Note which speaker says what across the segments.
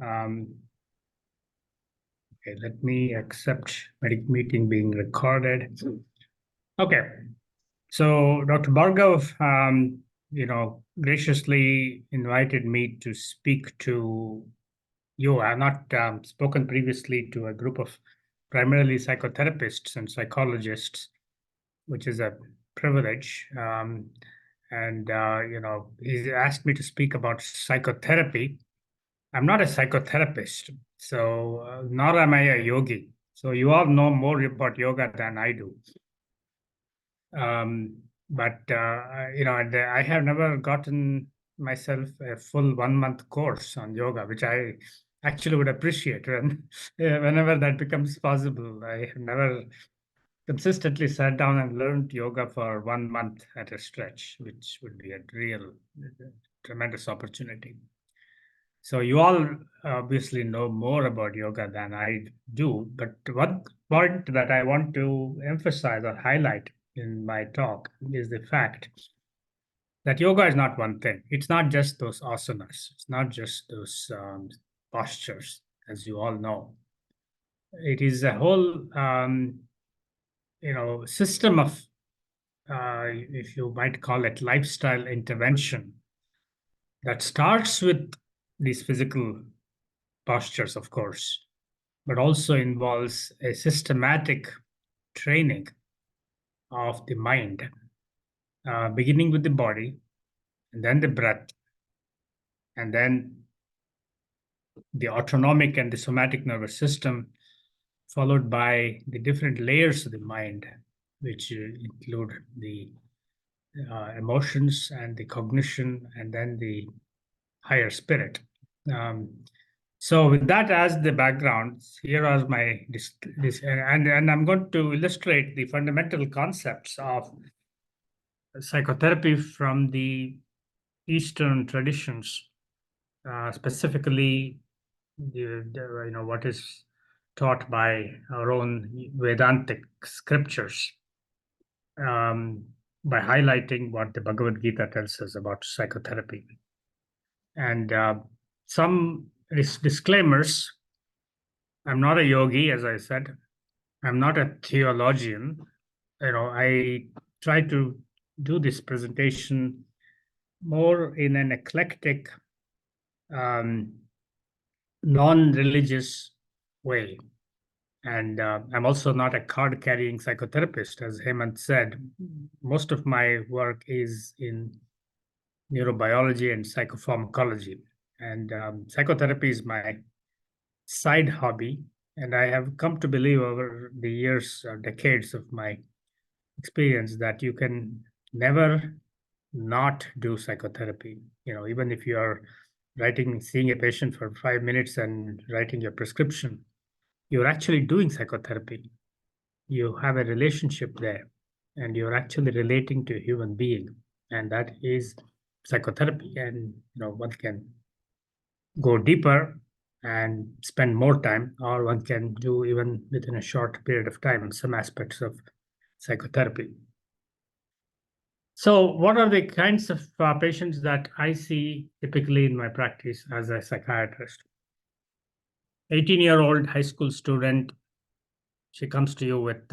Speaker 1: Okay, let me accept meeting being recorded. Okay, so Dr. Bhargav, graciously invited me to speak to you. I have not spoken previously to a group of primarily psychotherapists and psychologists, which is a privilege. He's asked me to speak about psychotherapy. I'm not a psychotherapist, so nor am I a yogi. So you all know more about yoga than I do. And I have never gotten myself a full 1 month course on yoga, which I actually would appreciate whenever that becomes possible. I have never consistently sat down and learned yoga for 1 month at a stretch, which would be a real tremendous opportunity. So you all obviously know more about yoga than I do, but one point that I want to emphasize or highlight in my talk is the fact that yoga is not one thing. It's not just those asanas. It's not just those postures, as you all know. It is a whole, system of, if you might call it, lifestyle intervention that starts with these physical postures, of course, but also involves a systematic training of the mind, beginning with the body, and then the breath, and then the autonomic and the somatic nervous system, followed by the different layers of the mind, which include the emotions and the cognition, and then the higher spirit. So with that as the background, here are my and I'm going to illustrate the fundamental concepts of psychotherapy from the Eastern traditions, specifically what is taught by our own Vedantic scriptures, by highlighting what the Bhagawad Gita tells us about psychotherapy. And some disclaimers. I'm not a yogi, as I said. I'm not a theologian. I try to do this presentation more in an eclectic, non-religious way. And I'm also not a card-carrying psychotherapist, as Hemant said. Most of my work is in neurobiology and psychopharmacology. And psychotherapy is my side hobby. And I have come to believe over the years or decades of my experience that you can never not do psychotherapy. Even if you are seeing a patient for 5 minutes and writing your prescription, you're actually doing psychotherapy. You have a relationship there, and you're actually relating to a human being, and that is psychotherapy. And one can go deeper and spend more time, or one can do even within a short period of time some aspects of psychotherapy. So what are the kinds of patients that I see typically in my practice as a psychiatrist? 18-year-old high school student, she comes to you with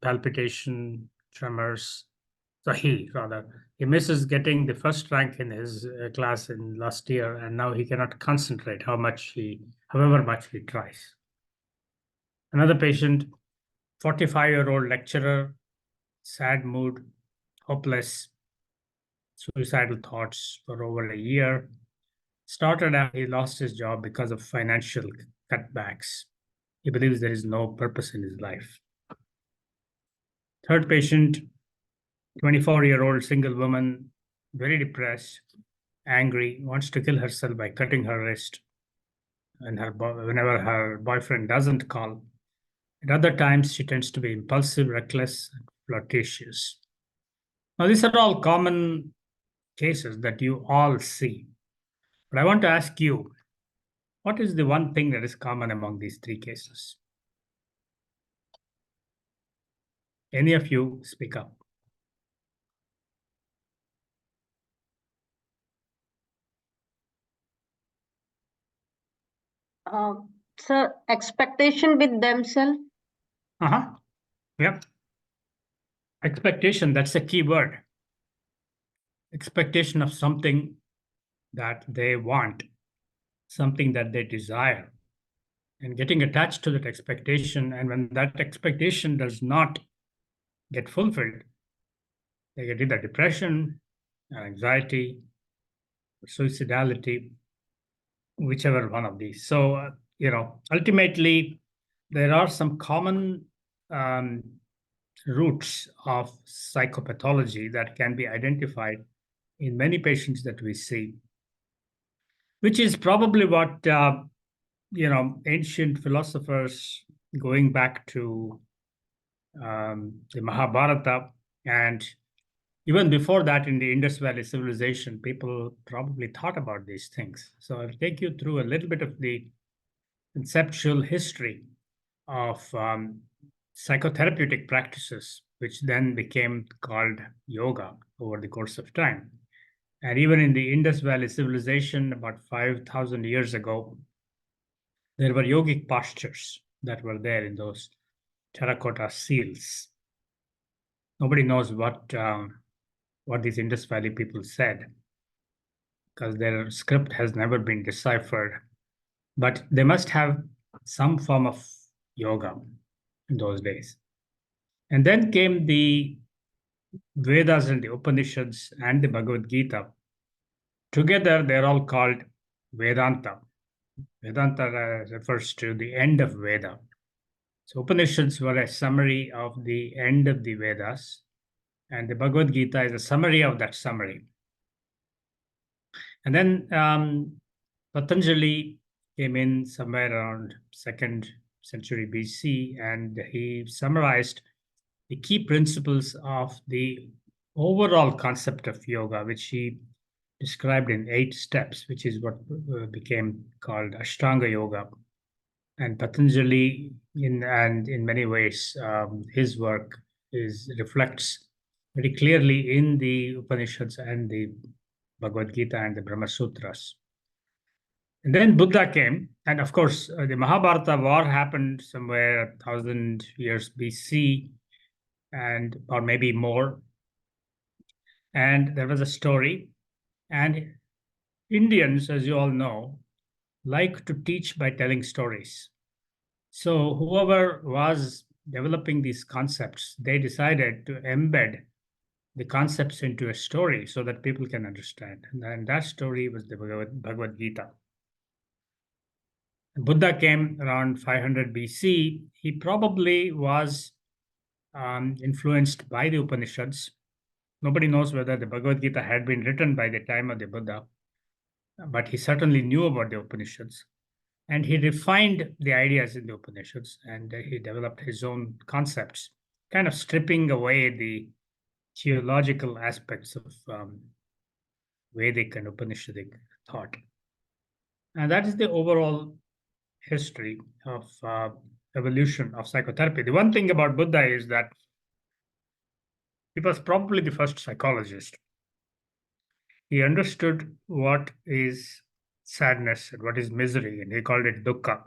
Speaker 1: palpitation, tremors. So he misses getting the first rank in his class in last year, and now he cannot concentrate however much he tries. Another patient, 45-year-old lecturer, sad mood, hopeless, suicidal thoughts for over a year. Started out, he lost his job because of financial cutbacks. He believes there is no purpose in his life. Third patient, 24-year-old single woman, very depressed, angry, wants to kill herself by cutting her wrist, and whenever her boyfriend doesn't call. At other times, she tends to be impulsive, reckless, and flirtatious. Now, these are all common cases that you all see. But I want to ask you, what is the one thing that is common among these three cases? Any of you speak up.
Speaker 2: Uh, Sir, expectation with themselves.
Speaker 1: Yep. Expectation, that's a key word. Expectation of something that they want, something that they desire, and getting attached to that expectation. And when that expectation does not get fulfilled, they get either depression, anxiety, suicidality, whichever one of these. So, ultimately, there are some common um, roots of psychopathology that can be identified in many patients that we see, which is probably what ancient philosophers, going back to the Mahabharata, and even before that in the Indus Valley civilization, people probably thought about these things. So I'll take you through a little bit of the conceptual history of psychotherapeutic practices, which then became called yoga over the course of time. And even in the Indus Valley civilization, about 5,000 years ago, there were yogic postures that were there in those terracotta seals. Nobody knows what these Indus Valley people said, because their script has never been deciphered. But they must have some form of yoga in those days. And then came the Vedas and the Upanishads and the Bhagavad Gita. Together, they're all called Vedanta. Vedanta refers to the end of Veda. So Upanishads were a summary of the end of the Vedas, and the Bhagavad Gita is a summary of that summary. And then Patanjali came in somewhere around 2nd century BC, and he summarized the key principles of the overall concept of yoga, which he described in 8 steps, which is what became called Ashtanga Yoga. And Patanjali, in many ways, his work reflects very clearly in the Upanishads and the Bhagavad Gita and the Brahma Sutras. And then Buddha came, and of course, the Mahabharata war happened somewhere 1,000 years BC, or maybe more. And there was a story, and Indians, as you all know, like to teach by telling stories. So whoever was developing these concepts, they decided to embed the concepts into a story so that people can understand. And that story was the Bhagavad Gita. Buddha came around 500 BC. He probably was influenced by the Upanishads. Nobody knows whether the Bhagavad Gita had been written by the time of the Buddha, but he certainly knew about the Upanishads. And he refined the ideas in the Upanishads, and he developed his own concepts, kind of stripping away the theological aspects of Vedic and Upanishadic thought. And that is the overall history of evolution of psychotherapy. The one thing about Buddha is that he was probably the first psychologist. He understood what is sadness and what is misery, and he called it dukkha.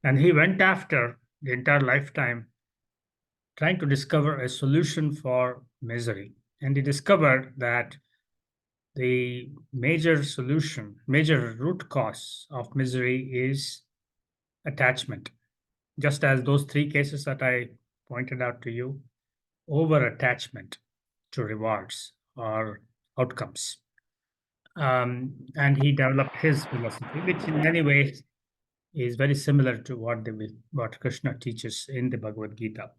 Speaker 1: And he went after the entire lifetime trying to discover a solution for misery. And he discovered that the major root cause of misery is attachment. Just as those 3 cases that I pointed out to you, over attachment to rewards or outcomes. And he developed his philosophy, which in many ways is very similar to what Krishna teaches in the Bhagavad Gita.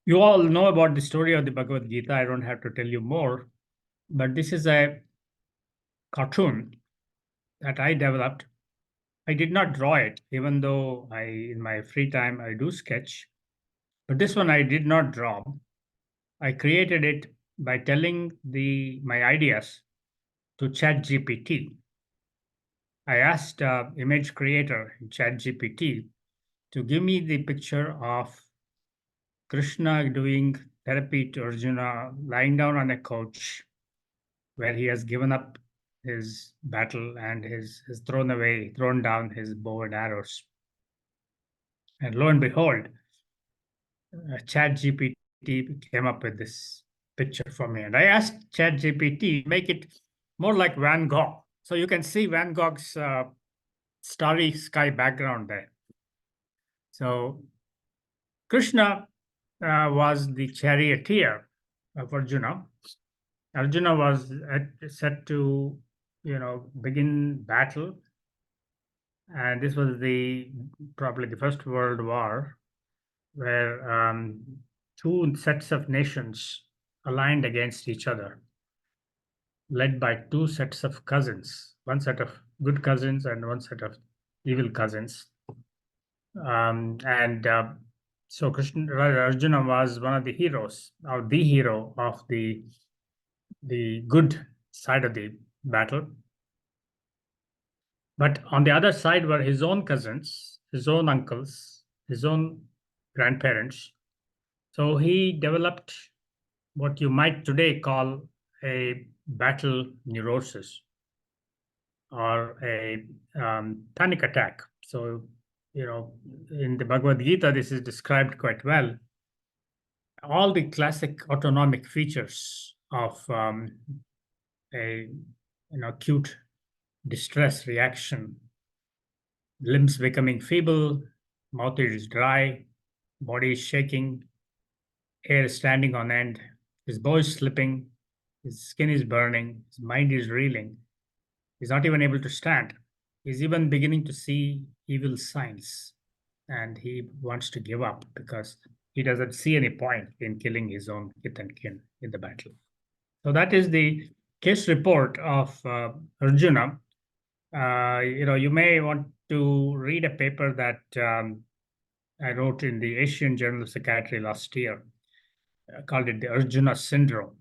Speaker 1: You all know about the story of the Bhagavad Gita. I don't have to tell you more, but this is a cartoon that I developed. I did not draw it, even though in my free time, I do sketch. But this one I did not draw. I created it by telling my ideas to ChatGPT. I asked image creator in ChatGPT to give me the picture of Krishna doing therapy to Arjuna, lying down on a couch where he has given up his battle and has thrown down his bow and arrows. And lo and behold, ChatGPT came up with this picture for me. And I asked ChatGPT, make it more like Van Gogh. So you can see Van Gogh's starry sky background there. So Krishna was the charioteer of Arjuna. Arjuna was set to, begin battle. And this was probably the First World War, where two sets of nations aligned against each other, led by two sets of cousins, one set of good cousins and one set of evil cousins. So Arjuna was one of the heroes, or the hero of the good side of the battle. But on the other side were his own cousins, his own uncles, his own grandparents. So he developed what you might today call a battle neurosis or a panic attack. So, in the Bhagavad Gita, this is described quite well. All the classic autonomic features of acute distress reaction: limbs becoming feeble, mouth is dry, body is shaking, hair is standing on end, his bow is slipping, his skin is burning, his mind is reeling. He's not even able to stand. He's even beginning to see evil signs, and he wants to give up because he doesn't see any point in killing his own kith and kin in the battle. So that is the case report of Arjuna. You may want to read a paper that I wrote in the Asian Journal of Psychiatry last year, called it the Arjuna Syndrome.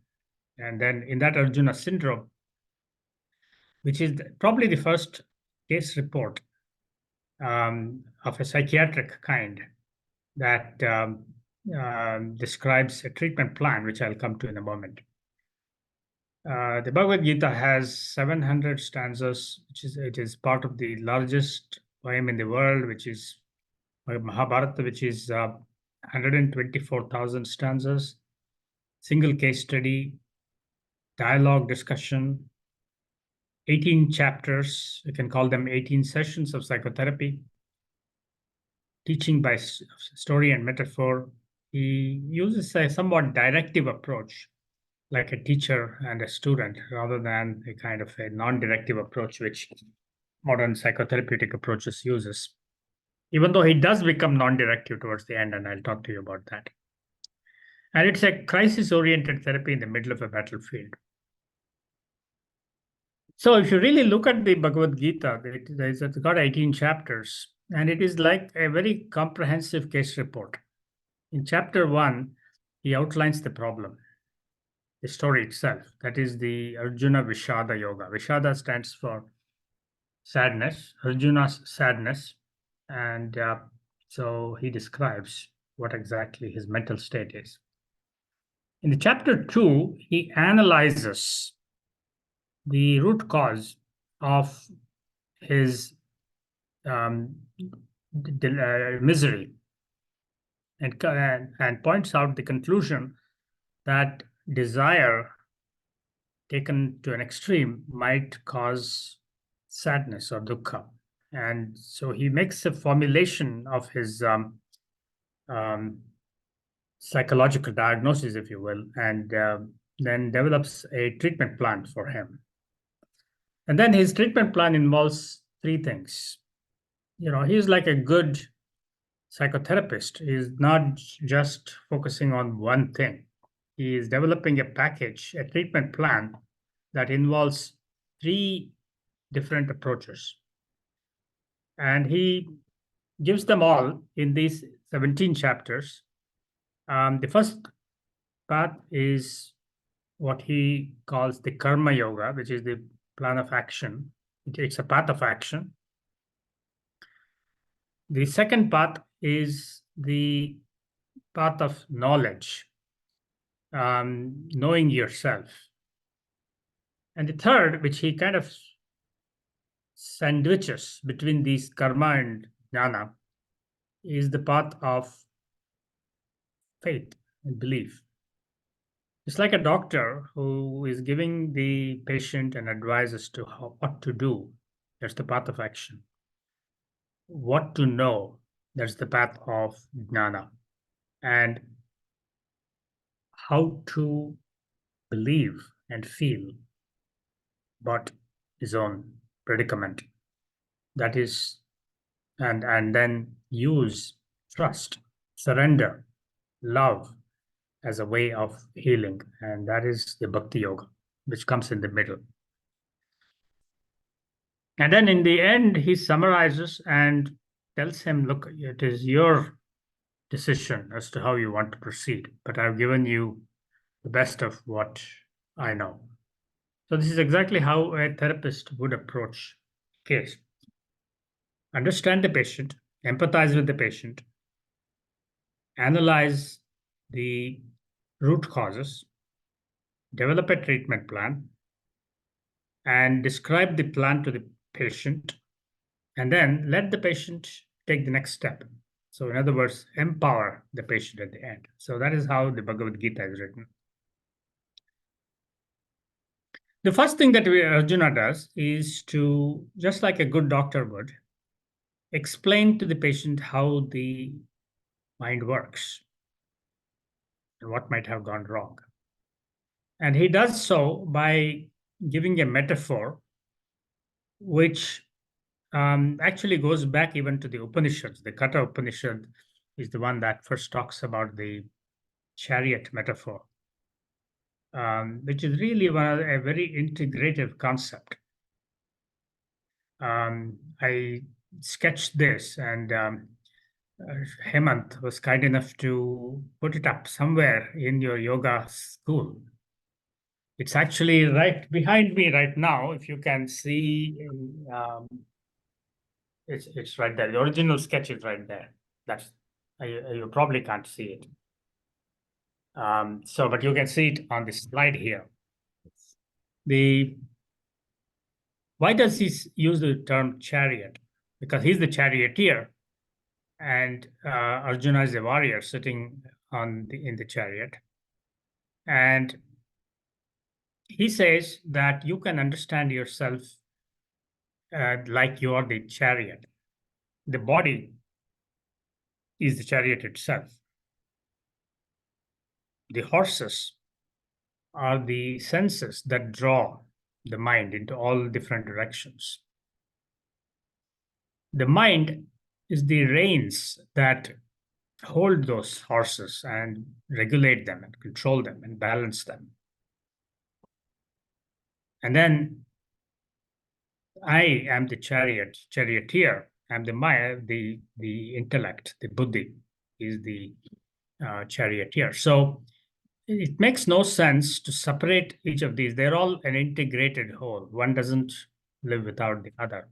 Speaker 1: And then in that Arjuna Syndrome, which is probably the first case report of a psychiatric kind that describes a treatment plan, which I'll come to in a moment. The Bhagavad Gita has 700 stanzas, it is part of the largest poem in the world, which is Mahabharata, which is 124,000 stanzas, single case study, dialogue discussion, 18 chapters. You can call them 18 sessions of psychotherapy, teaching by story and metaphor. He uses a somewhat directive approach, like a teacher and a student, rather than a kind of a non-directive approach, which modern psychotherapeutic approaches uses. Even though he does become non-directive towards the end, and I'll talk to you about that. And it's a crisis-oriented therapy in the middle of a battlefield. So if you really look at the Bhagavad Gita, it's got 18 chapters, and it is like a very comprehensive case report. In chapter 1, he outlines the problem, the story itself. That is the Arjuna Vishada Yoga. Vishada stands for sadness, Arjuna's sadness. And so he describes what exactly his mental state is. In the chapter 2, he analyzes the root cause of his misery and points out the conclusion that desire taken to an extreme might cause sadness or dukkha. And so he makes a formulation of his psychological diagnosis, if you will, and then develops a treatment plan for him. And then his treatment plan involves three things. He's like a good psychotherapist. He's not just focusing on one thing. He is developing a package, a treatment plan that involves three different approaches. And he gives them all in these 17 chapters. The first path is what he calls the karma yoga, which is the plan of action. It's a path of action. The second path is the path of knowledge, knowing yourself. And the third, which he kind of sandwiches between these karma and jnana, is the path of faith and belief. It's like a doctor who is giving the patient an advice as to what to do. That's the path of action. What to know, that's the path of jnana. And how to believe and feel about his own predicament. That is, and then use trust, surrender, love as a way of healing. And that is the bhakti yoga, which comes in the middle. And then in the end, he summarizes and tells him, look, it is your decision as to how you want to proceed, but I've given you the best of what I know. So this is exactly how a therapist would approach case. Understand the patient, empathize with the patient, analyze the root causes, develop a treatment plan, and describe the plan to the patient, and then let the patient take the next step. So in other words, empower the patient at the end. So that is how the Bhagavad Gita is written. The first thing that Arjuna does is to, just like a good doctor would, explain to the patient how the mind works and what might have gone wrong. And he does so by giving a metaphor which actually goes back even to the Upanishads. The Katha Upanishad is the one that first talks about the chariot metaphor, which is really a very integrative concept. I sketched this, and Hemant was kind enough to put it up somewhere in your yoga school. It's actually right behind me right now. If you can see, it's right there. The original sketch is right there. That's you probably can't see it. But you can see it on the slide here. Why does he use the term chariot? Because he's the charioteer, and Arjuna is a warrior sitting in the chariot. And he says that you can understand yourself like you are the chariot. The body is the chariot itself. The horses are the senses that draw the mind into all different directions. The mind is the reins that hold those horses and regulate them and control them and balance them. And then I am the charioteer. I'm the intellect, the buddhi is the charioteer. So it makes no sense to separate each of these. They're all an integrated whole. One doesn't live without the other.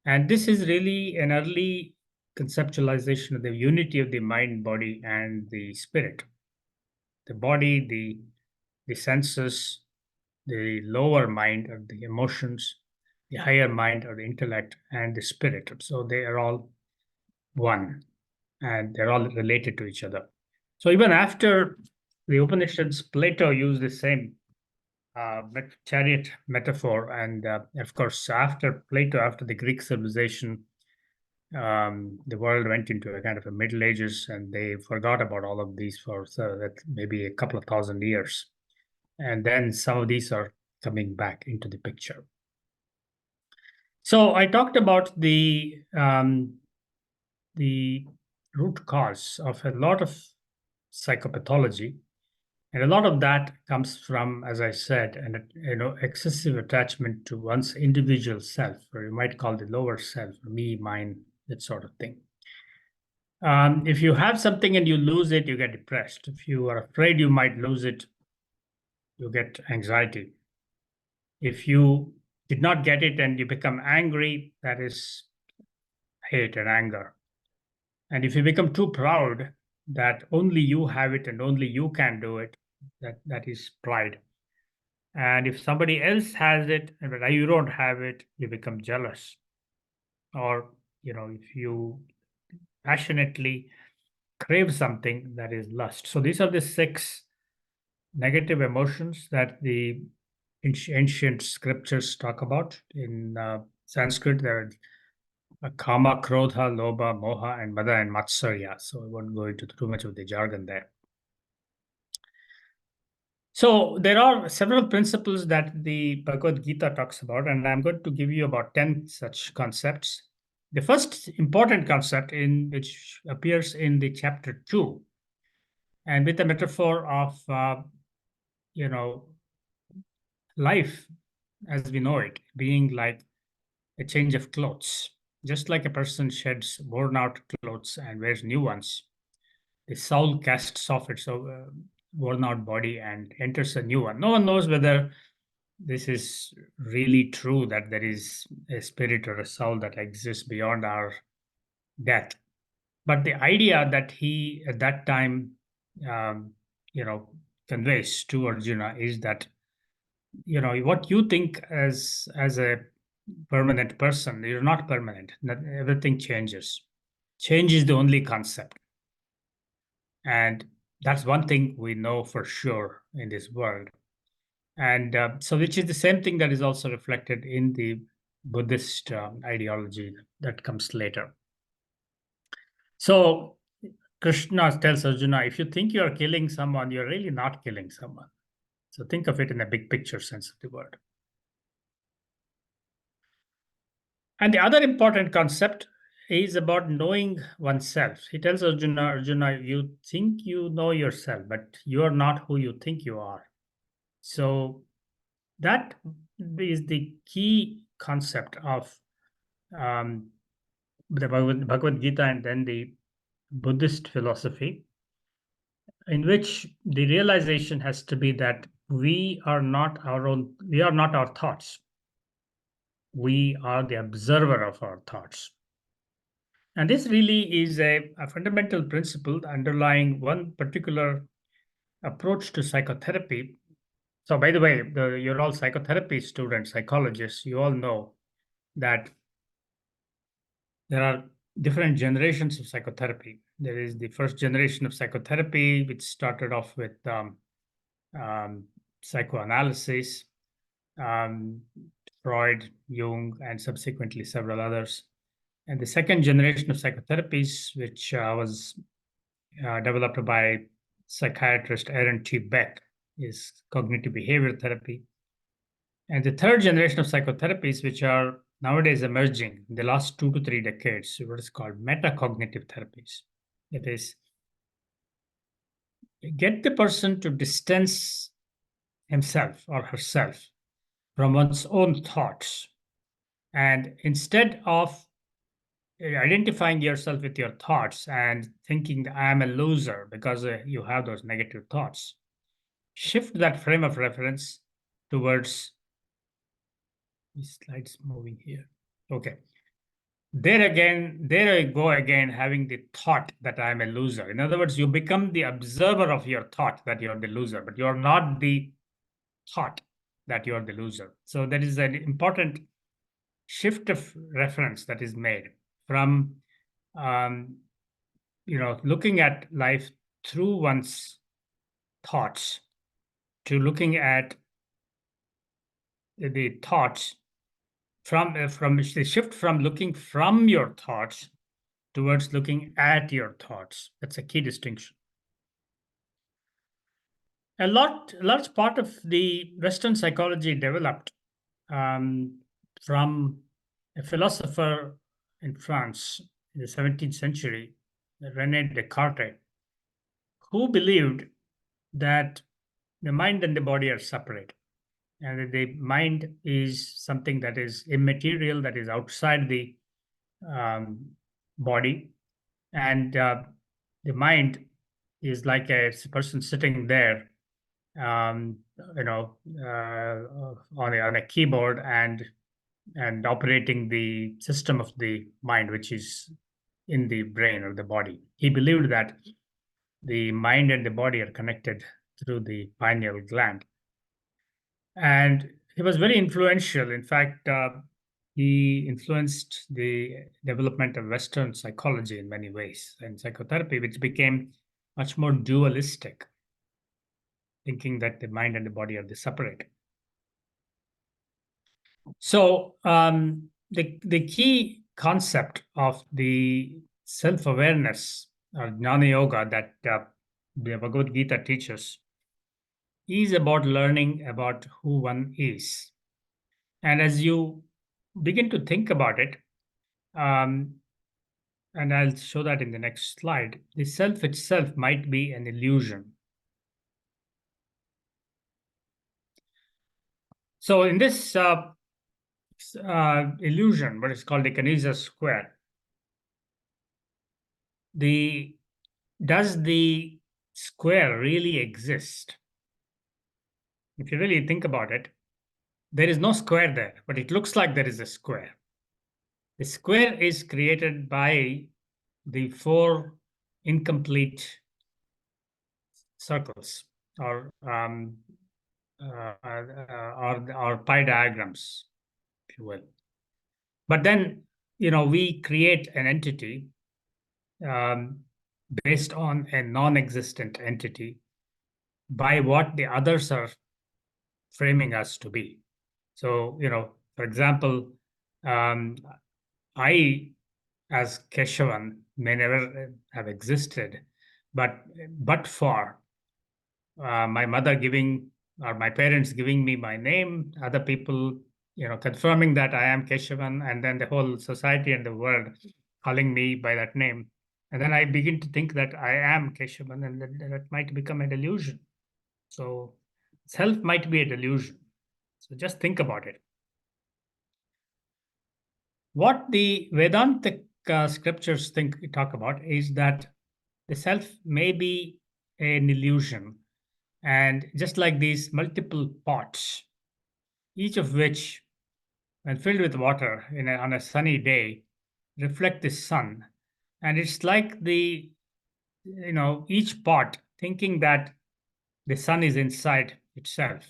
Speaker 1: And this is really an early conceptualization of the unity of the mind, body, and the spirit. The body, the senses, the lower mind or the emotions, the higher mind or the intellect, and the spirit. So they are all one, and they're all related to each other. So even after the Upanishads, Plato used the same chariot metaphor, and of course, after Plato, after the Greek civilization, the world went into a kind of a Middle Ages, and they forgot about all of these for maybe a couple of thousand years. And then some of these are coming back into the picture. So I talked about the root cause of a lot of psychopathology, and a lot of that comes from, as I said, excessive attachment to one's individual self, or you might call the lower self, me, mine, that sort of thing. If you have something and you lose it, you get depressed. If you are afraid you might lose it, you get anxiety. If you did not get it and you become angry, that is hate and anger. And if you become too proud that only you have it and only you can do it, that is pride. And if somebody else has it, but you don't have it, you become jealous. Or, if you passionately crave something, that is lust. So these are the 6 negative emotions that the ancient scriptures talk about. In Sanskrit, there are kama, krodha, lobha, moha, and mada and matsarya. So I won't go into too much of the jargon there. So there are several principles that the Bhagavad Gita talks about, and I'm going to give you about 10 such concepts. The first important concept which appears in the chapter 2, and with the metaphor of life as we know it being like a change of clothes. Just like a person sheds worn out clothes and wears new ones, the soul casts off its worn out body and enters a new one. No one knows whether this is really true, that there is a spirit or a soul that exists beyond our death. But the idea that he at that time, um, conveys to Arjuna is that, what you think as a permanent person, you're not permanent. Not, everything changes. Change is the only concept. And that's one thing we know for sure in this world. And so, which is the same thing that is also reflected in the Buddhist ideology that comes later. So, Krishna tells Arjuna, if you think you are killing someone, you're really not killing someone. So, think of it in a big picture sense of the word. And the other important concept is about knowing oneself. He tells Arjuna, you think you know yourself, but you are not who you think you are. So that is the key concept of the Bhagavad Gita and then the Buddhist philosophy, in which the realization has to be that we are not our thoughts. We are the observer of our thoughts. And this really is a fundamental principle underlying one particular approach to psychotherapy. So, by the way, you're all psychotherapy students, psychologists. You all know that there are different generations of psychotherapy. There is the first generation of psychotherapy, which started off with psychoanalysis, um, Freud, Jung, and subsequently several others. And the second generation of psychotherapies, which was developed by psychiatrist Aaron T. Beck, is cognitive behavior therapy. And the third generation of psychotherapies, which are nowadays emerging in the last 2 to 3 decades, what is called metacognitive therapies. It is get the person to distance himself or herself from one's own thoughts. And instead of identifying yourself with your thoughts and thinking that I am a loser because you have those negative thoughts, shift that frame of reference towards these slides moving here. Okay. There I go again, having the thought that I am a loser. In other words, you become the observer of your thought that you're the loser, but you're not the thought that you're the loser. So there is an important shift of reference that is made from looking at life through one's thoughts to looking at the thoughts from the shift from looking from your thoughts towards looking at your thoughts. That's a key distinction. A large part of the Western psychology developed from a philosopher in France in the 17th century, René Descartes, who believed that the mind and the body are separate, and that the mind is something that is immaterial, that is outside the body, and the mind is like a person sitting there, on a keyboard and operating the system of the mind, which is in the brain or the body. He believed that the mind and the body are connected through the pineal gland. And he was very influential. In fact, he influenced the development of Western psychology in many ways and psychotherapy, which became much more dualistic, thinking that the mind and the body are the separate. So the key concept of the self-awareness or jnana yoga that the Bhagavad Gita teaches is about learning about who one is. And as you begin to think about it, um, and I'll show that in the next slide, the self itself might be an illusion. So in this illusion, what is called the Canizas square, does the square really exist? If you really think about it, there is no square there, but it looks like there is a square. The square is created by the four incomplete circles or or pie diagrams, if you will. But then, we create an entity um, based on a non-existent entity by what the others are framing us to be. So, for example, um, I, as Keshavan, may never have existed, but for my mother giving or my parents giving me my name, other people, confirming that I am Keshavan, and then the whole society and the world calling me by that name. And then I begin to think that I am Keshavan, and that might become a delusion. So self might be a delusion. So just think about it. What the Vedantic scriptures talk about is that the self may be an illusion, and just like these multiple pots, each of which, when filled with water on a sunny day, reflect the sun, and it's like each pot thinking that the sun is inside itself,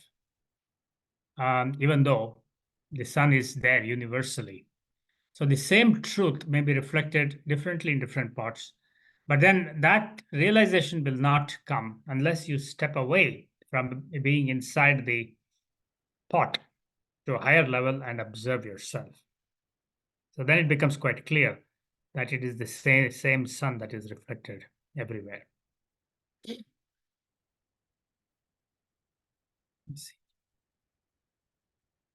Speaker 1: even though the sun is there universally. So the same truth may be reflected differently in different pots, but then that realization will not come unless you step away from being inside the pot to a higher level and observe yourself. So then it becomes quite clear that it is the same sun that is reflected everywhere. Let's see.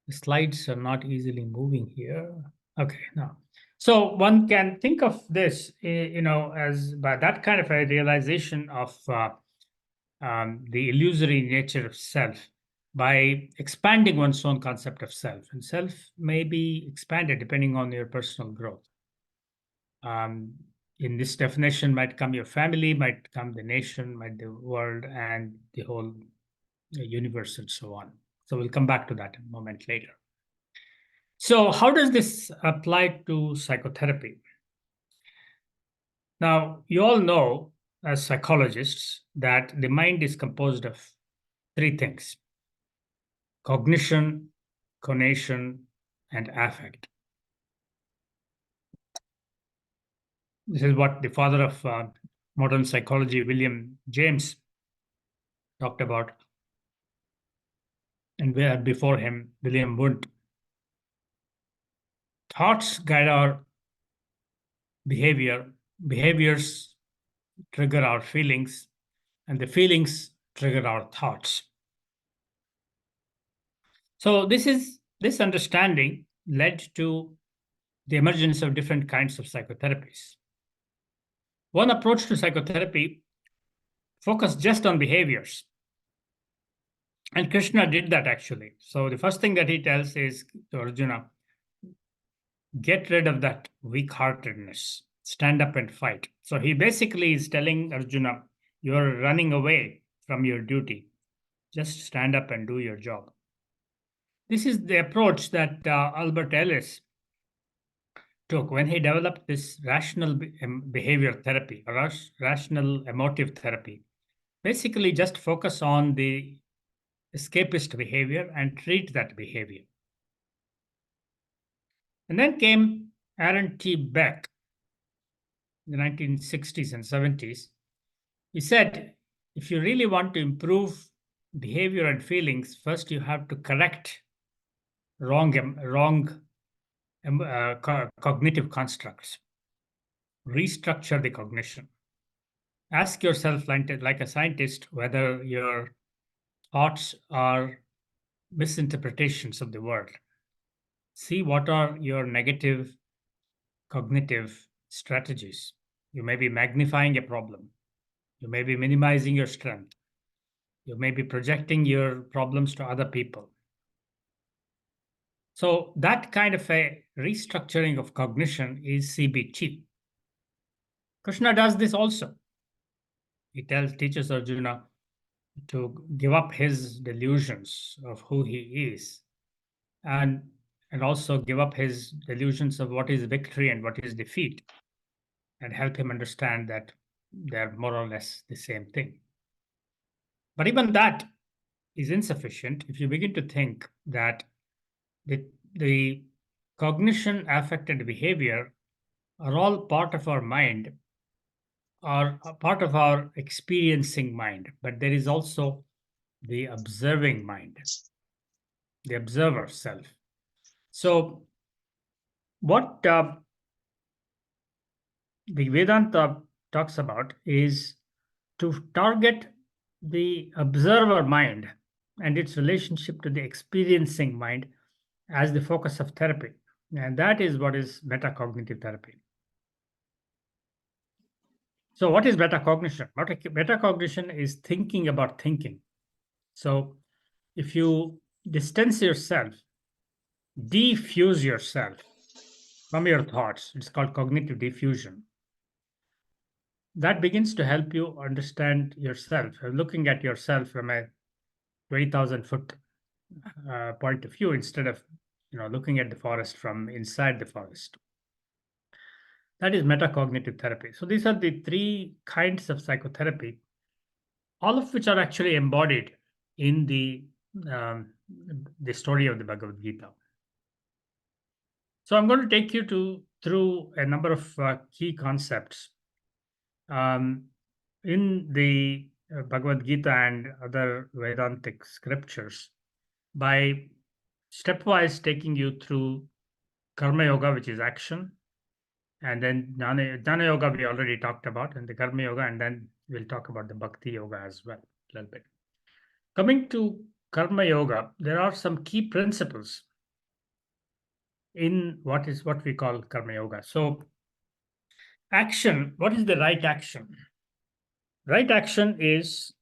Speaker 1: The slides are not easily moving here. Okay, now. So one can think of this, as by that kind of a realization of the illusory nature of self by expanding one's own concept of self. And self may be expanded depending on your personal growth. In this definition might come your family, might come the nation, might the world, and the whole universe, and so on. So we'll come back to that a moment later. So how does this apply to psychotherapy? Now, you all know as psychologists that the mind is composed of three things: cognition, conation, and affect. This is what the father of modern psychology, William James, talked about, and where before him, William Wundt. Thoughts guide our behavior, behaviors trigger our feelings, and the feelings trigger our thoughts. So this understanding led to the emergence of different kinds of psychotherapies. One approach to psychotherapy focused just on behaviors. And Krishna did that actually. So the first thing that he tells is to Arjuna, get rid of that weak-heartedness, stand up and fight. So he basically is telling Arjuna, you're running away from your duty. Just stand up and do your job. This is the approach that Albert Ellis took when he developed this rational behavior therapy, rational emotive therapy. Basically, just focus on the escapist behavior and treat that behavior. And then came Aaron T. Beck in the 1960s and 70s. He said, if you really want to improve behavior and feelings, first you have to correct wrong cognitive constructs, restructure the cognition. Ask yourself, like a scientist, whether your thoughts are misinterpretations of the world. See what are your negative cognitive strategies. You may be magnifying a problem. You may be minimizing your strength. You may be projecting your problems to other people. So that kind of a restructuring of cognition is CBT. Krishna does this also. He teaches Arjuna to give up his delusions of who he is, and also give up his delusions of what is victory and what is defeat, and help him understand that they're more or less the same thing. But even that is insufficient if you begin to think that the cognition affected behavior are all part of our mind, are a part of our experiencing mind, but there is also the observing mind, the observer self. So what the Vedanta talks about is to target the observer mind and its relationship to the experiencing mind as the focus of therapy. And that is what is metacognitive therapy. So what is metacognition? Metacognition is thinking about thinking. So if you distance yourself, defuse yourself from your thoughts, it's called cognitive diffusion. That begins to help you understand yourself, looking at yourself from a 20,000 foot point of view instead of looking at the forest from inside the forest. That is metacognitive therapy. So these are the three kinds of psychotherapy, all of which are actually embodied in the story of the Bhagawad Gita. So I'm going to take you through a number of key concepts in the Bhagavad Gita and other Vedantic scriptures by stepwise taking you through Karma Yoga, which is action, and then Jnana Yoga we already talked about, and the Karma Yoga, and then we'll talk about the Bhakti Yoga as well a little bit. Coming to Karma Yoga, there are some key principles in what we call Karma Yoga. So action, what is the right action? Right action is,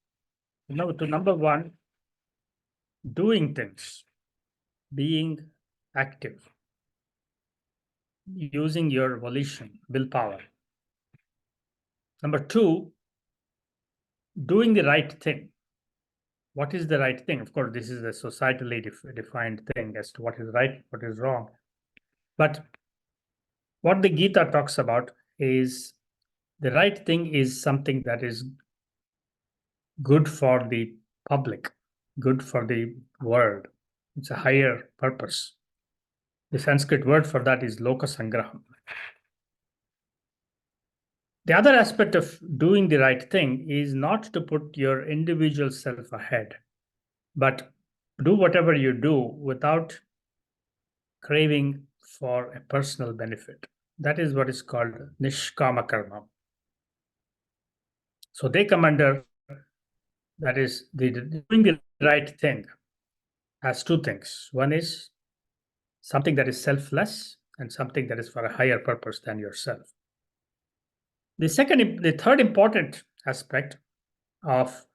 Speaker 1: to number one, doing things, being active, using your volition, willpower. Number two, doing the right thing. What is the right thing? Of course, this is a societally defined thing as to what is right, what is wrong. But what the Gita talks about is the right thing is something that is good for the public, good for the world. It's a higher purpose. The Sanskrit word for that is loka sangraham. The other aspect of doing the right thing is not to put your individual self ahead, but do whatever you do without craving for a personal benefit. That is what is called nishkama karma. So they come under, that is, doing the right thing has two things. One is something that is selfless and something that is for a higher purpose than yourself. The third important aspect of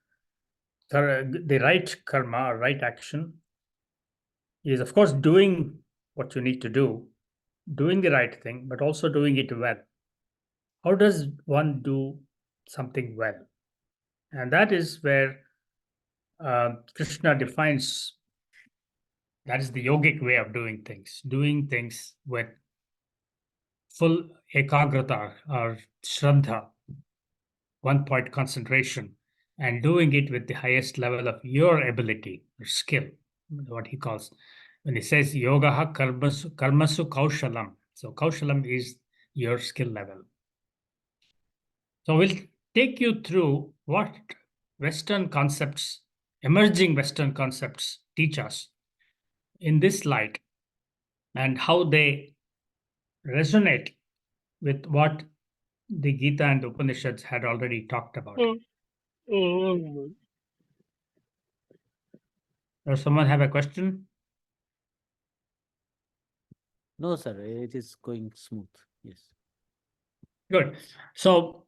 Speaker 1: the right karma or right action is, of course, doing what you need to do, doing the right thing, but also doing it well. How does one do something well? And that is where Krishna defines, that is the yogic way of doing things with full ekagrata or shraddha, one point concentration, and doing it with the highest level of your ability or skill, what he calls, when he says yoga karmasu kaushalam. So kaushalam is your skill level. So we'll take you through what Western concepts, emerging Western concepts, teach us in this light and how they resonate with what the Gita and the Upanishads had already talked about. Does someone have a question?
Speaker 3: No, sir, it is going smooth. Yes.
Speaker 1: Good. So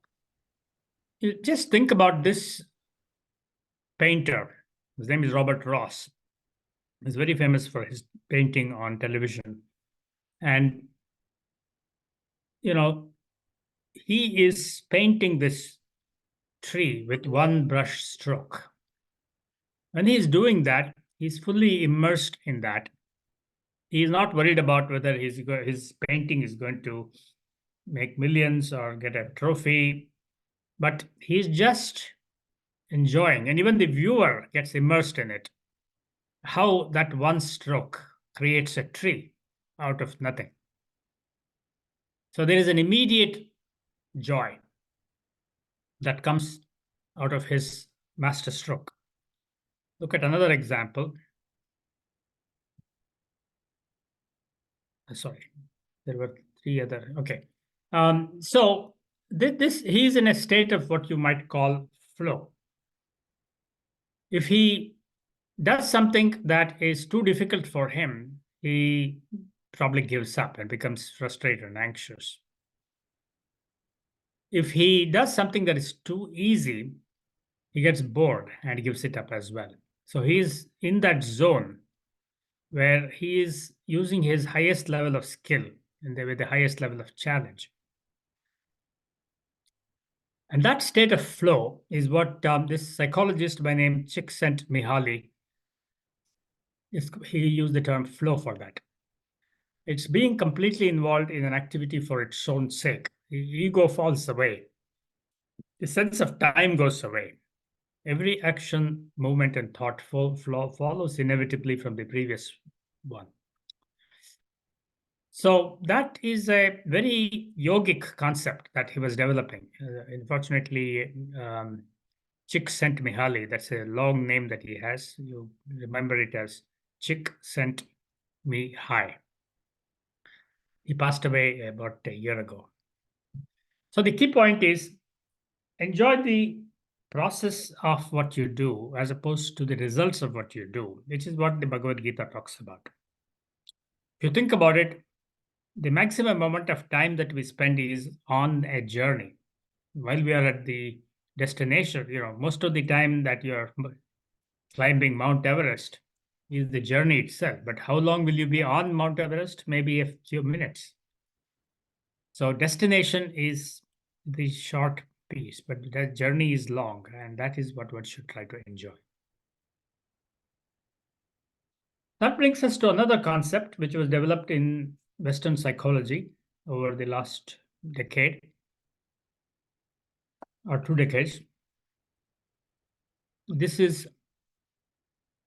Speaker 1: you just think about this painter. His name is Robert Ross. He's very famous for his painting on television. And, you know, he is painting this tree with one brush stroke. When he's doing that, he's fully immersed in that. He's not worried about whether his painting is going to make millions or get a trophy, but he's just enjoying, and even the viewer gets immersed in it, how that one stroke creates a tree out of nothing. So there is an immediate joy that comes out of his master stroke. Look at another example. Sorry, there were three other. Okay. So this he's in a state of what you might call flow. If he does something that is too difficult for him, he probably gives up and becomes frustrated and anxious. If he does something that is too easy, he gets bored and gives it up as well. So he's in that zone where he is using his highest level of skill and with the highest level of challenge. And that state of flow is what this psychologist by name Csikszentmihalyi, he used the term flow for that. It's being completely involved in an activity for its own sake. The ego falls away. The sense of time goes away. Every action, movement, and thought flow follows inevitably from the previous one. So that is a very yogic concept that he was developing. Unfortunately, Csikszentmihalyi, that's a long name that he has. You remember it as Csikszentmihalyi. He passed away about a year ago. So the key point is enjoy the process of what you do as opposed to the results of what you do, which is what the Bhagavad Gita talks about. If you think about it, the maximum amount of time that we spend is on a journey. While we are at the destination, most of the time that you're climbing Mount Everest is the journey itself. But how long will you be on Mount Everest? Maybe a few minutes. So destination is the short piece, but that journey is long, and that is what one should try to enjoy. That brings us to another concept which was developed in Western psychology over the last decade or 2 decades. This is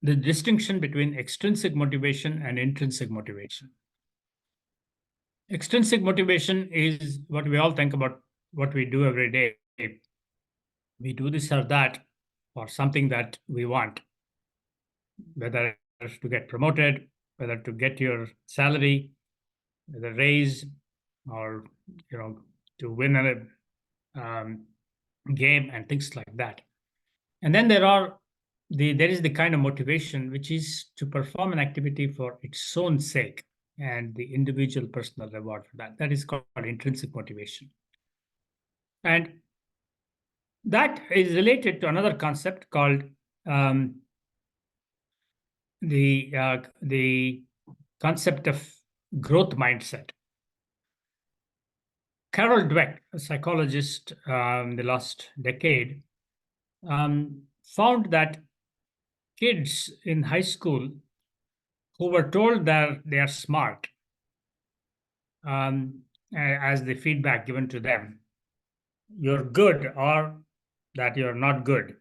Speaker 1: the distinction between extrinsic motivation and intrinsic motivation. Extrinsic motivation is what we all think about, what we do every day. We do this or that for something that we want, whether to get promoted, whether to get your salary, whether raise, or to win a game and things like that. And then there is the kind of motivation which is to perform an activity for its own sake and the individual personal reward for that. That is called intrinsic motivation. And that is related to another concept called the concept of growth mindset. Carol Dweck, a psychologist in the last decade, found that kids in high school who were told that they are smart as the feedback given to them, you're good or that you're not good,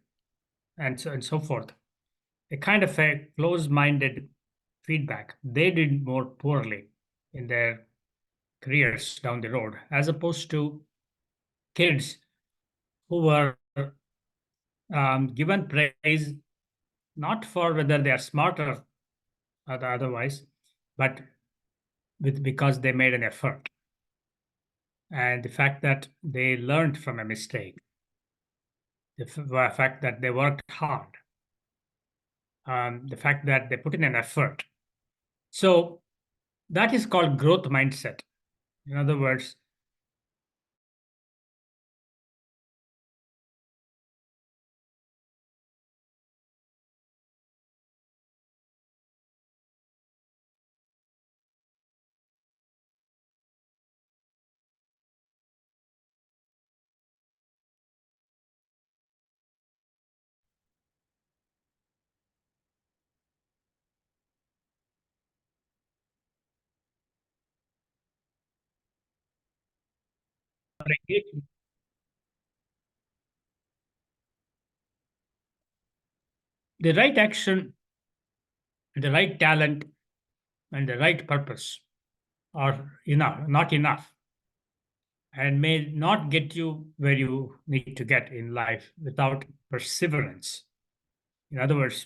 Speaker 1: and so forth. A kind of a close-minded feedback. They did more poorly in their careers down the road, as opposed to kids who were given praise not for whether they are smarter or otherwise, but because they made an effort. And the fact that they learned from a mistake, the fact that they worked hard, the fact that they put in an effort. So that is called growth mindset. In other words, the right action, the right talent, and the right purpose are enough, not enough, and may not get you where you need to get in life without perseverance. In other words,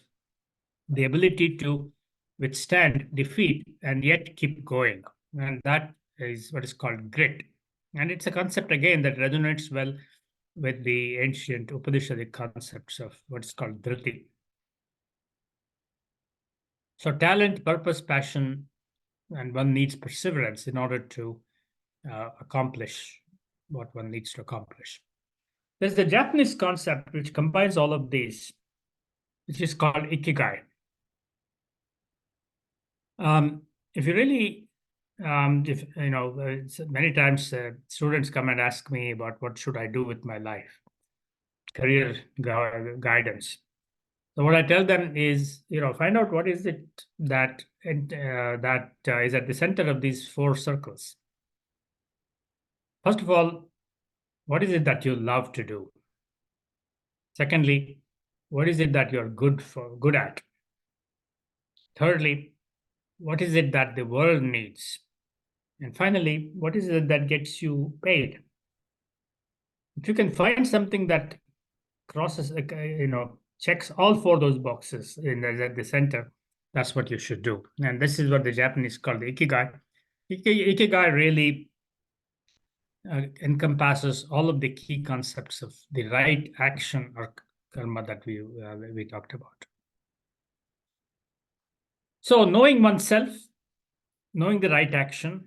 Speaker 1: the ability to withstand defeat and yet keep going. And that is what is called grit. And it's a concept, again, that resonates well with the ancient Upanishadic concepts of what's called dhriti. So, talent, purpose, passion, and one needs perseverance in order to accomplish what one needs to accomplish. There's the Japanese concept which combines all of these, which is called ikigai. If you really, if you know, many times students come and ask me about what should I do with my life, career guidance. So what I tell them is, find out what is it that is at the center of these four circles. First of all, what is it that you love to do? Secondly, what is it that you're good at? Thirdly, what is it that the world needs? And finally, what is it that gets you paid? If you can find something that crosses, checks all four of those boxes at the center, that's what you should do. And this is what the Japanese call the ikigai. Ikigai really encompasses all of the key concepts of the right action or karma that we talked about. So knowing oneself, knowing the right action,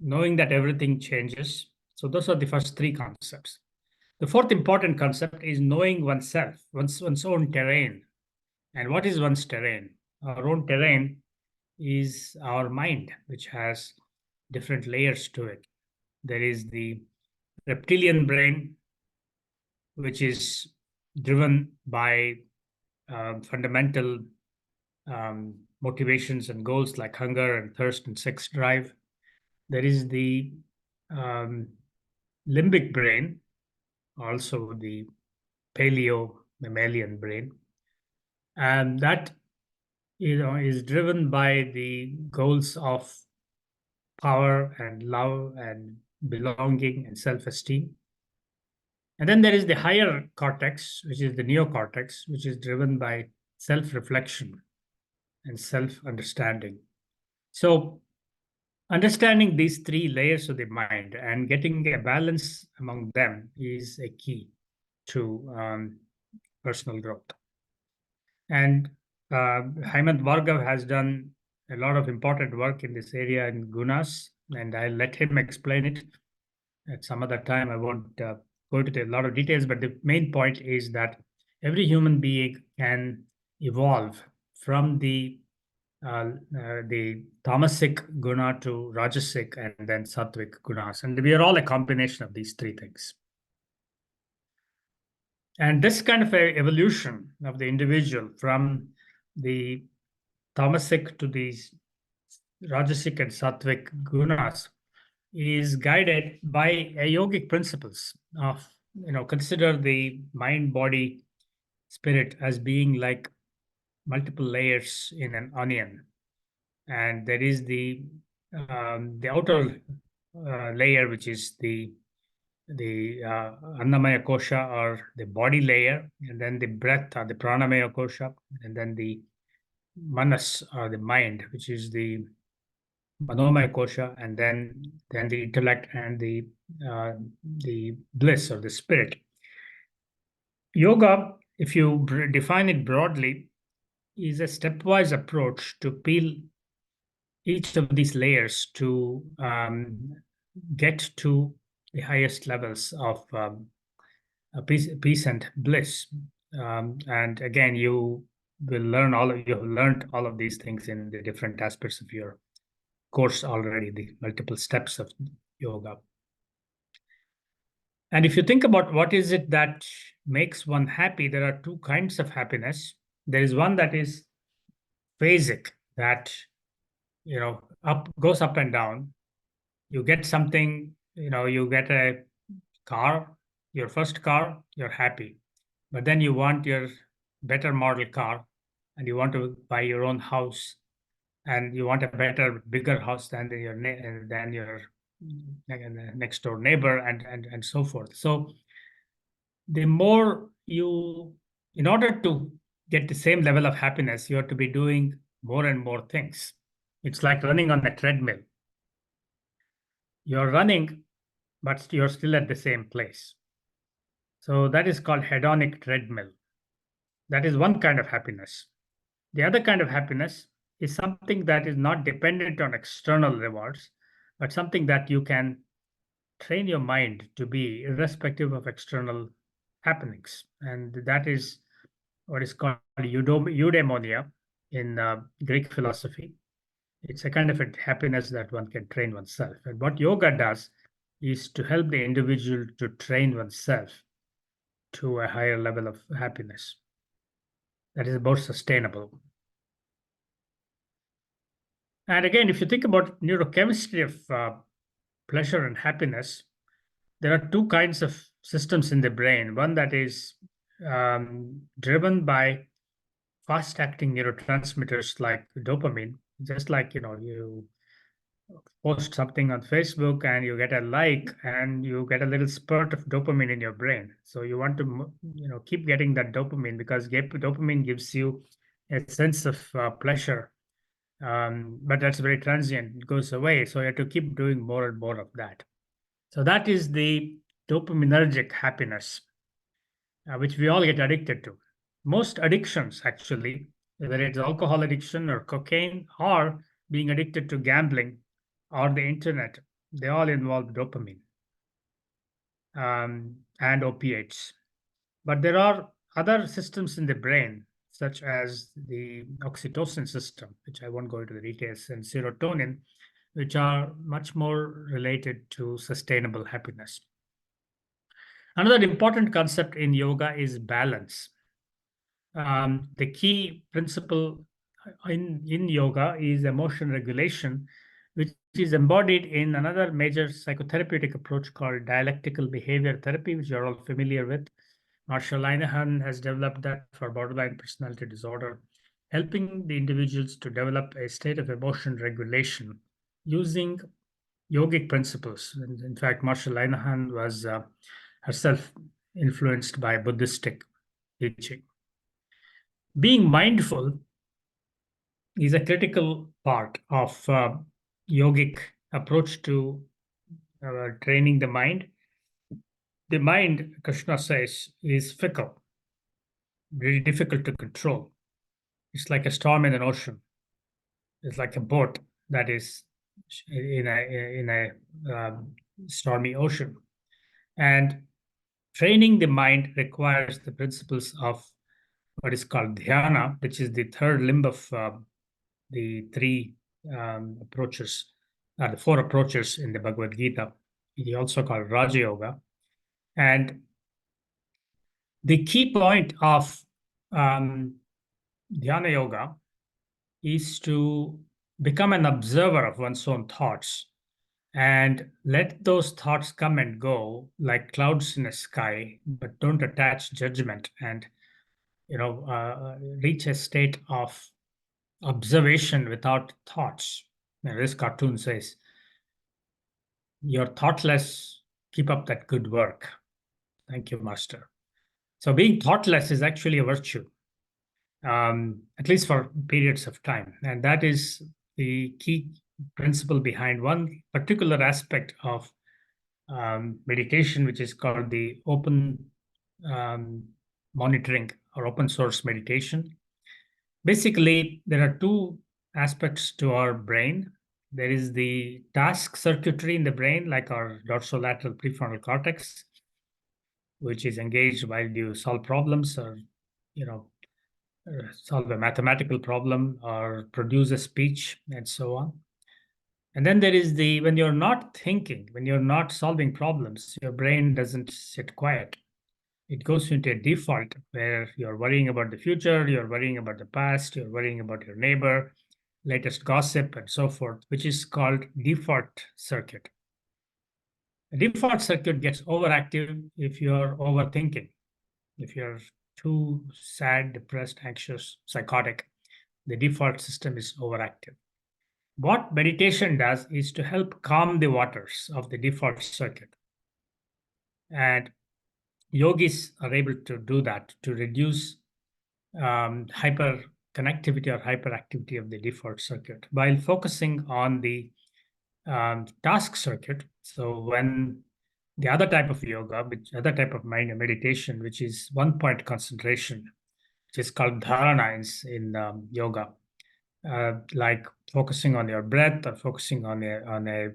Speaker 1: knowing that everything changes. So those are the first three concepts. The fourth important concept is knowing oneself, one's own terrain. And what is one's terrain? Our own terrain is our mind, which has different layers to it. There is the reptilian brain, which is driven by fundamental motivations and goals like hunger and thirst and sex drive. There is the limbic brain, also the paleo mammalian brain, and that is driven by the goals of power and love and belonging and self-esteem. And then there is the higher cortex, which is the neocortex, which is driven by self-reflection and self-understanding. So understanding these three layers of the mind and getting a balance among them is a key to personal growth. And Hemant Bhargav has done a lot of important work in this area in gunas, and I'll let him explain it at some other time. I won't go into a lot of details, but the main point is that every human being can evolve from the tamasic guna to rajasic and then sattvic gunas. And we are all a combination of these three things. And this kind of a evolution of the individual from the tamasic to the rajasic and sattvic gunas is guided by a yogic principles of, consider the mind-body spirit as being like multiple layers in an onion, and there is the outer layer, which is the Annamaya Kosha, or the body layer, and then the breath, or the Pranamaya Kosha, and then the Manas, or the mind, which is the Manomaya Kosha, and then the intellect and the bliss, or the spirit. Yoga, if you define it broadly, is a stepwise approach to peel each of these layers to get to the highest levels of peace and bliss. And again, you will learn you've learned all of these things in the different aspects of your course already, the multiple steps of yoga. And if you think about what is it that makes one happy, there are two kinds of happiness. There is one that is phasic, that goes up and down. You get something, you get a car, your first car, you're happy. But then you want your better model car, and you want to buy your own house, and you want a better, bigger house than your next door neighbor, and so forth. So the more in order to get the same level of happiness, you have to be doing more and more things. It's like running on a treadmill. You're running, but you're still at the same place. So that is called hedonic treadmill. That is one kind of happiness. The other kind of happiness is something that is not dependent on external rewards, but something that you can train your mind to be irrespective of external happenings. And that is what is called eudaimonia in Greek philosophy. It's a kind of a happiness that one can train oneself. And what yoga does is to help the individual to train oneself to a higher level of happiness that is more sustainable. And again, if you think about neurochemistry of pleasure and happiness, there are two kinds of systems in the brain. One that is driven by fast-acting neurotransmitters like dopamine, just like you post something on Facebook and you get a like, and you get a little spurt of dopamine in your brain. So you want to keep getting that dopamine, because dopamine gives you a sense of pleasure, but that's very transient. It goes away. So you have to keep doing more and more of that. So that is the dopaminergic happiness, which we all get addicted to. Most addictions, actually, whether it's alcohol addiction or cocaine, or being addicted to gambling or the internet, they all involve dopamine and opiates. But there are other systems in the brain, such as the oxytocin system, which I won't go into the details, and serotonin, which are much more related to sustainable happiness. Another important concept in yoga is balance. The key principle in yoga is emotion regulation, which is embodied in another major psychotherapeutic approach called dialectical behavior therapy, which you're all familiar with. Marshall Linehan has developed that for borderline personality disorder, helping the individuals to develop a state of emotion regulation using yogic principles. And in fact, Marshall Linehan was herself influenced by Buddhistic teaching. Being mindful is a critical part of yogic approach to training the mind. The mind, Krishna says, is fickle, very difficult to control. It's like a storm in an ocean. It's like a boat that is in a stormy ocean. And training the mind requires the principles of what is called dhyana, which is the third limb of the three approaches, the four approaches in the Bhagawad Gita. It is also called Raja Yoga. And the key point of Dhyana Yoga is to become an observer of one's own thoughts and let those thoughts come and go like clouds in a sky, but don't attach judgment and reach a state of observation without thoughts. This cartoon says, "You're thoughtless, keep up that good work." Thank you, Master. So being thoughtless is actually a virtue, at least for periods of time. And that is the key principle behind one particular aspect of meditation, which is called the open monitoring or open source meditation. Basically, there are two aspects to our brain. There is the task circuitry in the brain, like our dorsolateral prefrontal cortex, which is engaged while you solve problems or, solve a mathematical problem or produce a speech and so on. And then there is when you're not thinking, when you're not solving problems, your brain doesn't sit quiet. It goes into a default where you're worrying about the future, you're worrying about the past, you're worrying about your neighbor, latest gossip, and so forth, which is called default circuit. The default circuit gets overactive if you're overthinking. If you're too sad, depressed, anxious, psychotic, the default system is overactive. What meditation does is to help calm the waters of the default circuit. And yogis are able to do that to reduce hyper connectivity or hyperactivity of the default circuit while focusing on the task circuit. So when the other type of yoga, which other type of mind meditation, which is one-point concentration, which is called dharana in yoga, like focusing on your breath or focusing on a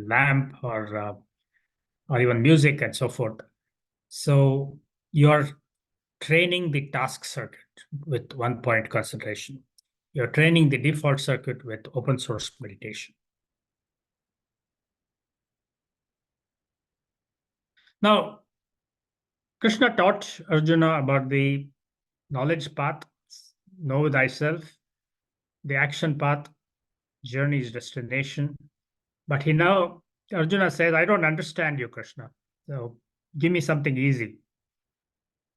Speaker 1: lamp or even music and so forth. So you're training the task circuit with one-point concentration. You're training the default circuit with open source meditation. Now, Krishna taught Arjuna about the knowledge path, know thyself, the action path, journey is destination. But Arjuna says, I don't understand you, Krishna. So give me something easy.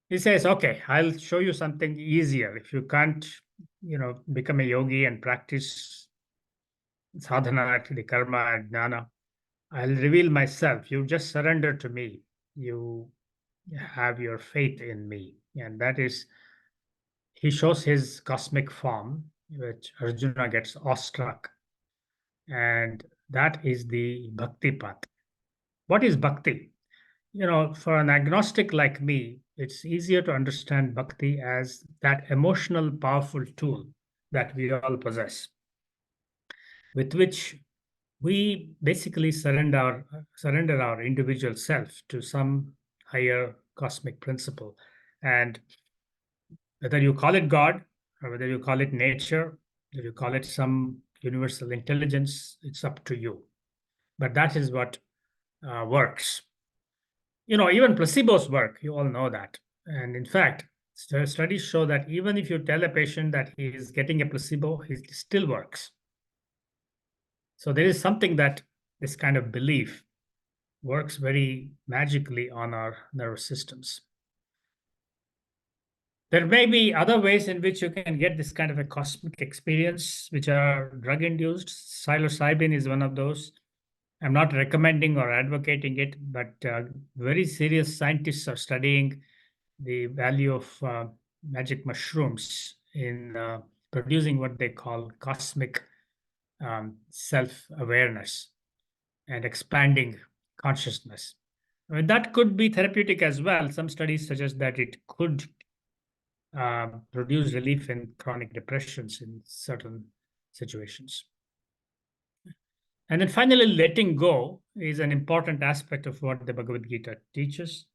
Speaker 1: He says, okay, I'll show you something easier. If you can't, become a yogi and practice sadhana, the karma, and jnana, I'll reveal myself. You just surrender to me. You have your faith in me. And that is, he shows his cosmic form, which Arjuna gets awestruck. And that is the bhakti path. What is bhakti? For an agnostic like me, it's easier to understand bhakti as that emotional, powerful tool that we all possess, with which we basically surrender our individual self to some higher cosmic principle. And whether you call it God or whether you call it nature, whether you call it some universal intelligence, it's up to you. But that is what works. Even placebos work. You all know that. And in fact, studies show that even if you tell a patient that he is getting a placebo, it still works. So there is something that this kind of belief works very magically on our nervous systems. There may be other ways in which you can get this kind of a cosmic experience, which are drug-induced. Psilocybin is one of those. I'm not recommending or advocating it, but very serious scientists are studying the value of magic mushrooms in producing what they call cosmic self-awareness and expanding consciousness. I mean, that could be therapeutic as well. Some studies suggest that it could produce relief in chronic depressions in certain situations. And then finally, letting go is an important aspect of what the Bhagawad Gita teaches.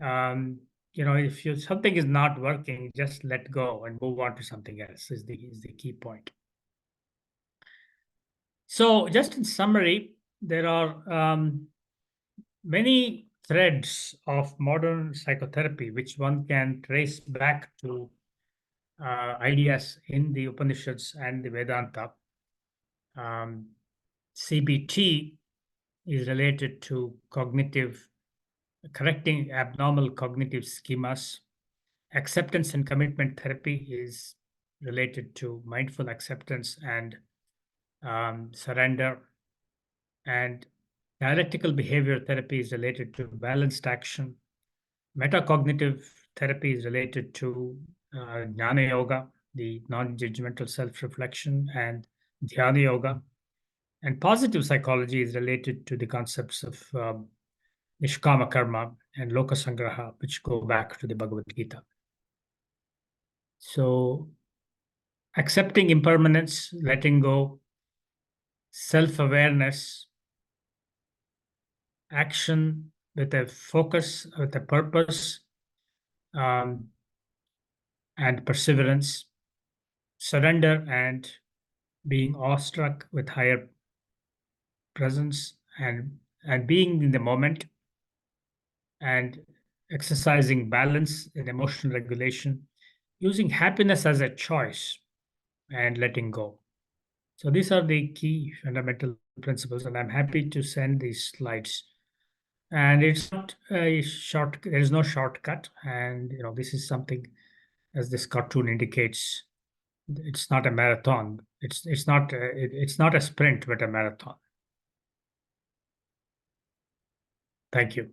Speaker 1: If something is not working, just let go and move on to something else is the key point. So just in summary, there are many threads of modern psychotherapy which one can trace back to ideas in the Upanishads and the Vedanta. CBT is related to cognitive correcting abnormal cognitive schemas. Acceptance and commitment therapy is related to mindful acceptance and surrender. And dialectical behavior therapy is related to balanced action. Metacognitive therapy is related to Jnana Yoga, the non-judgmental self-reflection, and Dhyana Yoga. And positive psychology is related to the concepts of Nishkama Karma and Loka Sangraha, which go back to the Bhagawad Gita. So, accepting impermanence, letting go, self-awareness, action with a focus, with a purpose, and perseverance, surrender and being awestruck with higher presence, and being in the moment, and exercising balance and emotional regulation, using happiness as a choice, and letting go. So these are the key fundamental principles, and I'm happy to send these slides. And it's not a short, there is no shortcut. And this is something, as this cartoon indicates, it's not a marathon. It's not a sprint, but a marathon. Thank you.